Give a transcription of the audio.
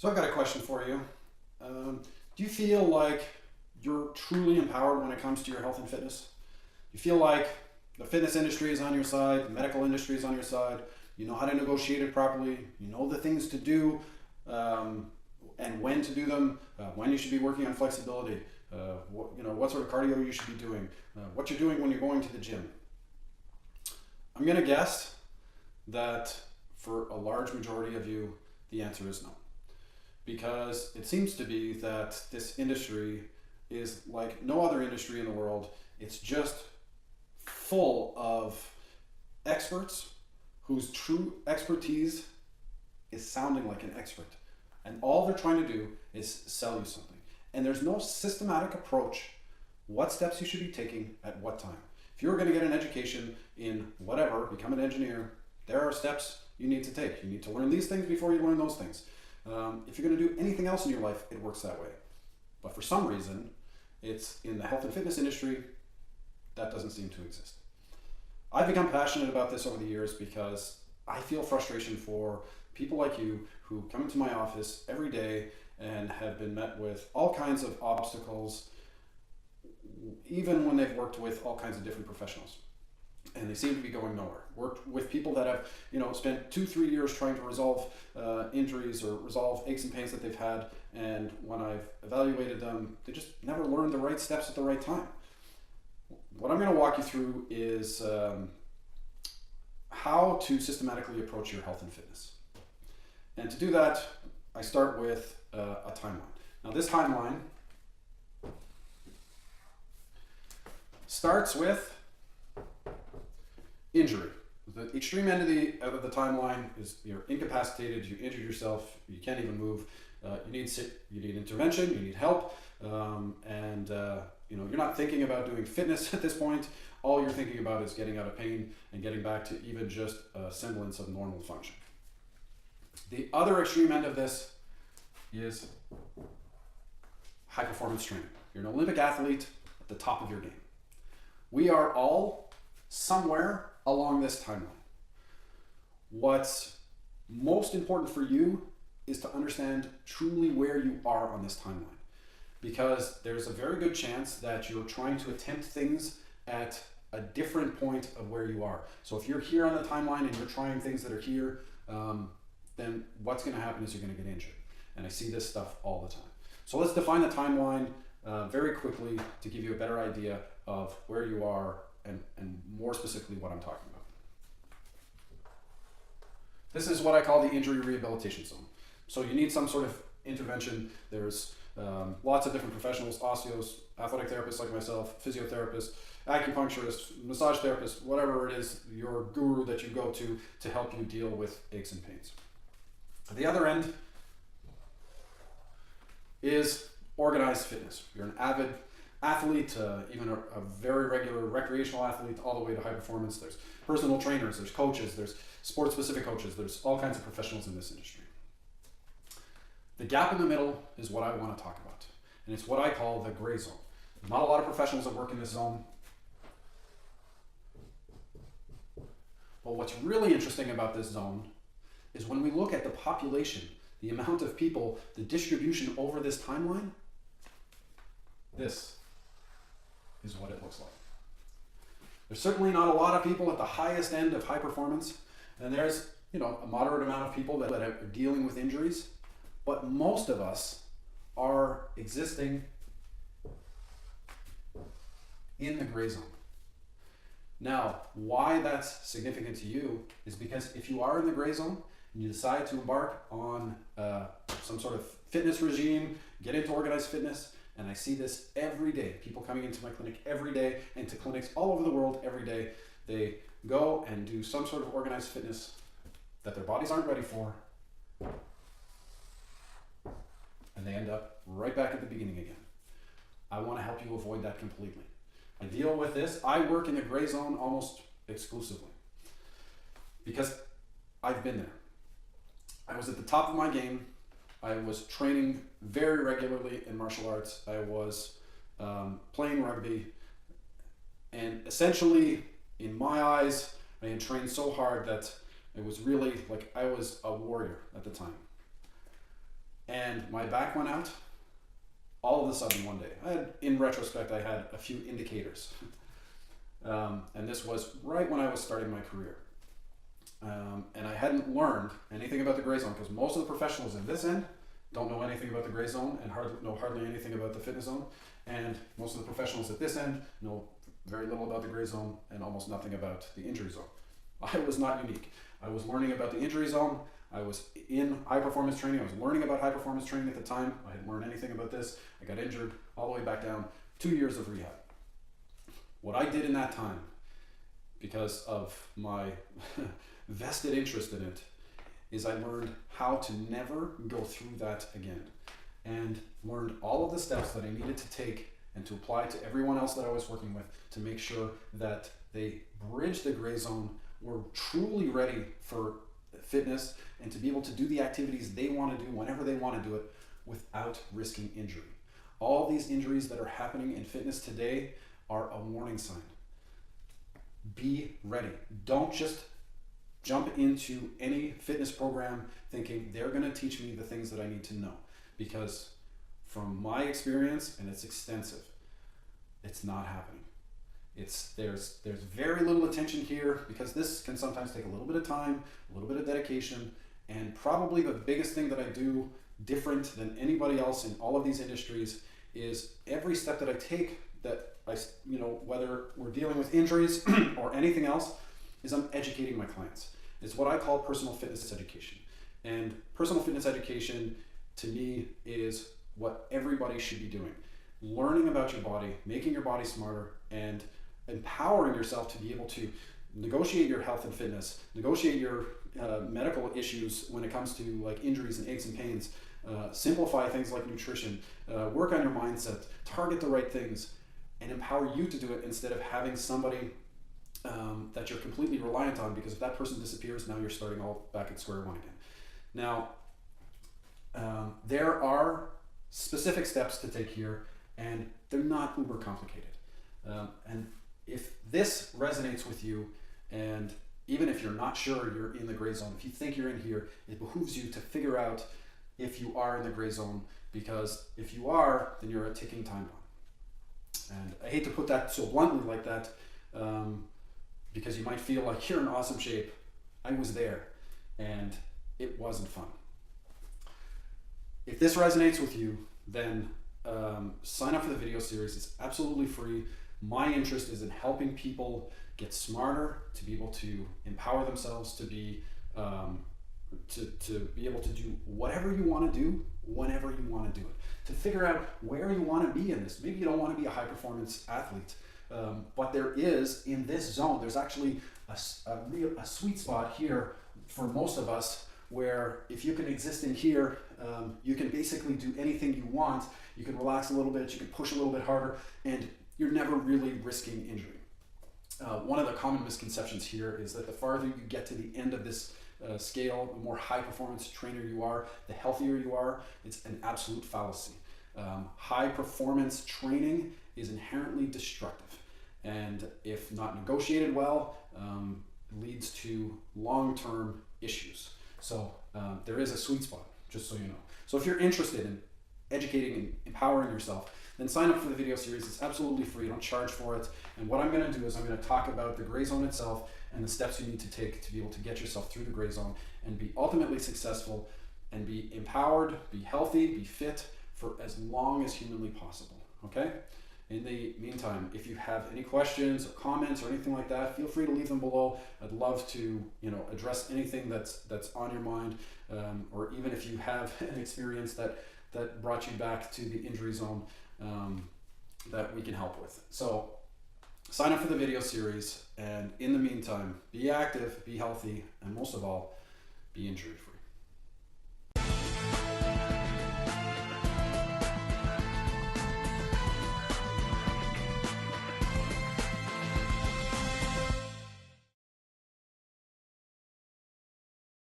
So I've got a question for you. Do you feel like you're truly empowered when it comes to your health and fitness? You feel like the fitness industry is on your side, the medical industry is on your side. You know how to negotiate it properly. You know the things to do and when to do them. When you should be working on flexibility. What sort of cardio you should be doing. What you're doing when you're going to the gym. I'm gonna guess that for a large majority of you, the answer is no. Because it seems to be that this industry is like no other industry in the world. It's just full of experts whose true expertise is sounding like an expert. And all they're trying to do is sell you something. And there's no systematic approach what steps you should be taking at what time. If you're going to get an education in whatever, become an engineer, there are steps you need to take. You need to learn these things before you learn those things. If you're going to do anything else in your life, it works that way. But for some reason, it's in the health and fitness industry, that doesn't seem to exist. I've become passionate about this over the years because I feel frustration for people like you who come into my office every day and have been met with all kinds of obstacles, even when they've worked with all kinds of different professionals. And they seem to be going nowhere. Worked with people that have, spent 2-3 years trying to resolve injuries or resolve aches and pains that they've had. And when I've evaluated them, they just never learned the right steps at the right time. What I'm going to walk you through is how to systematically approach your health and fitness. And to do that, I start with a timeline. Now, this timeline starts with injury. The extreme end of the timeline is you're incapacitated, you injured yourself, you can't even move, you need intervention, you need help, and you're not thinking about doing fitness at this point. All you're thinking about is getting out of pain and getting back to even just a semblance of normal function. The other extreme end of this is high performance training. You're an Olympic athlete at the top of your game. We are all somewhere along this timeline. What's most important for you is to understand truly where you are on this timeline, because there's a very good chance that you're trying to attempt things at a different point of where you are. So if you're here on the timeline and you're trying things that are here, then what's going to happen is you're going to get injured. And I see this stuff all the time. So let's define the timeline very quickly to give you a better idea of where you are and more specifically what I'm talking about. This is what I call the injury rehabilitation zone. So you need some sort of intervention. There's lots of different professionals, osteos, athletic therapists like myself, physiotherapists, acupuncturists, massage therapists, whatever it is, your guru that you go to help you deal with aches and pains. At the other end is organized fitness. You're an avid athlete, even a very regular recreational athlete, all the way to high performance. There's personal trainers, there's coaches, there's sport-specific coaches, there's all kinds of professionals in this industry. The gap in the middle is what I want to talk about, and it's what I call the gray zone. There's not a lot of professionals that work in this zone, but what's really interesting about this zone is when we look at the population, the amount of people, the distribution over this timeline, this is what it looks like. There's certainly not a lot of people at the highest end of high performance, and there's a moderate amount of people that are dealing with injuries, but most of us are existing in the gray zone. Now, why that's significant to you is because if you are in the gray zone and you decide to embark on some sort of fitness regime, get into organized fitness, and I see this every day, people coming into my clinic every day, and to clinics all over the world every day, they go and do some sort of organized fitness that their bodies aren't ready for, and they end up right back at the beginning again. I want to help you avoid that completely. I deal with this. I work in the gray zone almost exclusively because I've been there. I was at the top of my game. I was training very regularly in martial arts. I was playing rugby. And essentially, in my eyes, I had trained so hard that it was really like I was a warrior at the time. And and my back went out all of a sudden one day. In retrospect, I had a few indicators. And this was right when I was starting my career. And I hadn't learned anything about the gray zone, because most of the professionals in this end don't know anything about the gray zone and hardly anything about the fitness zone. And most of the professionals at this end know very little about the gray zone and almost nothing about the injury zone. I was not unique. I was learning about the injury zone. I was in high performance training. I was learning about high performance training at the time. I hadn't learned anything about this. I got injured all the way back down, 2 years of rehab. What I did in that time, because of my vested interest in it, is I learned how to never go through that again, and learned all of the steps that I needed to take and to apply to everyone else that I was working with to make sure that they bridged the gray zone, were truly ready for fitness, and to be able to do the activities they want to do whenever they want to do it without risking injury. All these injuries that are happening in fitness today are a warning sign. Be ready. Don't just jump into any fitness program thinking they're going to teach me the things that I need to know, because from my experience, and it's extensive, it's not happening. There's very little attention here, because this can sometimes take a little bit of time, a little bit of dedication, and probably the biggest thing that I do different than anybody else in all of these industries is every step that I take, that I, whether we're dealing with injuries or anything else, is I'm educating my clients. It's what I call personal fitness education. And personal fitness education to me is what everybody should be doing. Learning about your body, making your body smarter, and empowering yourself to be able to negotiate your health and fitness, negotiate your medical issues when it comes to like injuries and aches and pains, simplify things like nutrition, work on your mindset, target the right things, and empower you to do it instead of having somebody that you're completely reliant on, because if that person disappears, now you're starting all back at square one again. Now, there are specific steps to take here, and they're not uber complicated. And if this resonates with you, and even if you're not sure you're in the gray zone, if you think you're in here, it behooves you to figure out if you are in the gray zone, because if you are, then you're a ticking time bomb. And I hate to put that so bluntly like that, because you might feel like you're in awesome shape. I was there, and it wasn't fun. If this resonates with you, then sign up for the video series. It's absolutely free. My interest is in helping people get smarter, to be able to empower themselves, to be to be able to do whatever you want to do, whenever you want to do it. To figure out where you want to be in this. Maybe you don't want to be a high performance athlete, but there is, in this zone, there's actually a sweet spot here for most of us, where if you can exist in here, you can basically do anything you want. You can relax a little bit, you can push a little bit harder, and you're never really risking injury. One of the common misconceptions here is that the farther you get to the end of this scale, the more high performance trainer you are, the healthier you are. It's an absolute fallacy. High performance training is inherently destructive, and if not negotiated well, leads to long-term issues. So there is a sweet spot, just so you know. So if you're interested in educating and empowering yourself, then sign up for the video series. It's absolutely free. You don't charge for it. And what I'm going to do is I'm going to talk about the gray zone itself and the steps you need to take to be able to get yourself through the gray zone and be ultimately successful and be empowered, be healthy, be fit for as long as humanly possible. Okay? In the meantime, if you have any questions or comments or anything like that, feel free to leave them below. I'd love to, address anything that's on your mind, or even if you have an experience that brought you back to the injury zone, that we can help with. So sign up for the video series, and in the meantime, be active, be healthy, and most of all, be injury free.